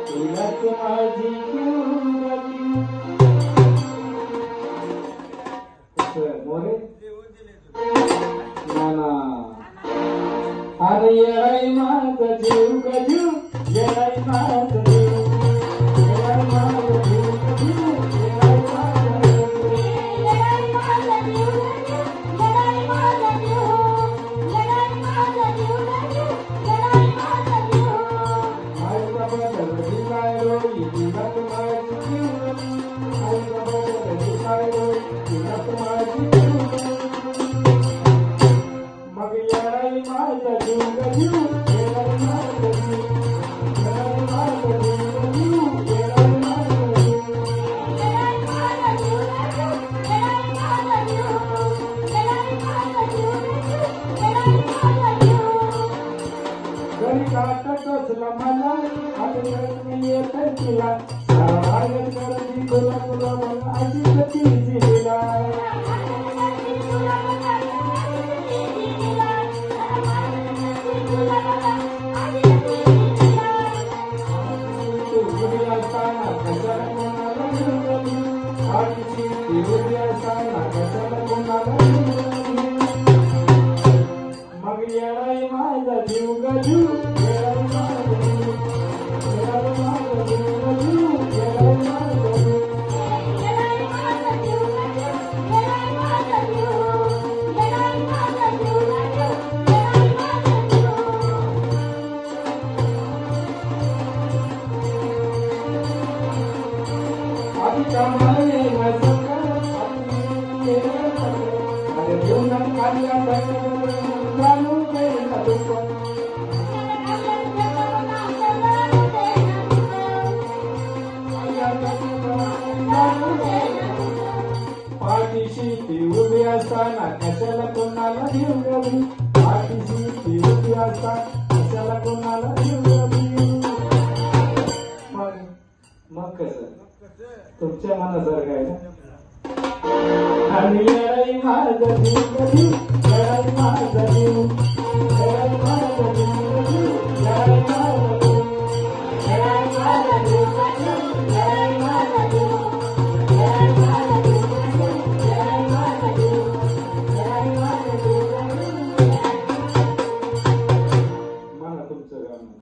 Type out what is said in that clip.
तिलाच माझी जीवगती मोरे नाना अरे येळाई माझा जीव गजू येळाई माझा जीव येळाई माझा जीव गजू येळाई माझा जीव येळाई माझा जीव गजू येळाई माझा जीव येळाई माझा जीव गजू येळाई माझा जीव आई बाबा दरदी लायलो इतिहास माझी जीव आई बाबा दरदी लायलो इतिहास माझी जीव मग येळाई माझा जीव गजू येळाई माझा जीव येळाई माझा जीव गजू येळाई माझा जीव येळाई माझा जीव गजू येळाई माझा जीव येळाई माझा जीव गजू येळाई माझा जीव घरी काटा कसला मला आणि मी येत तिला सारा करती तुला तुला मला अशी गती दिला मग येळाई माझा जीव गजू येळाई माझा जीव येळाई माझा जीव गजू येळाई माझा जीव येळाई माझा जीव गजू येळाई माझा जीव येळाई माझा जीव गजू येळाई माझा जीव आधी कामाले नसका अरे जीवनात खाल्ला जाणून गेला दुःख पाठीशी ती उभी असताना कशाला कोणाला घेऊन गेली पाठीशी ती उभी असताना कशाला कोणाला घेऊन गेली मग कसं तुमच्या मनासारखं आहे ना आणि येळाई माझा जीव गजू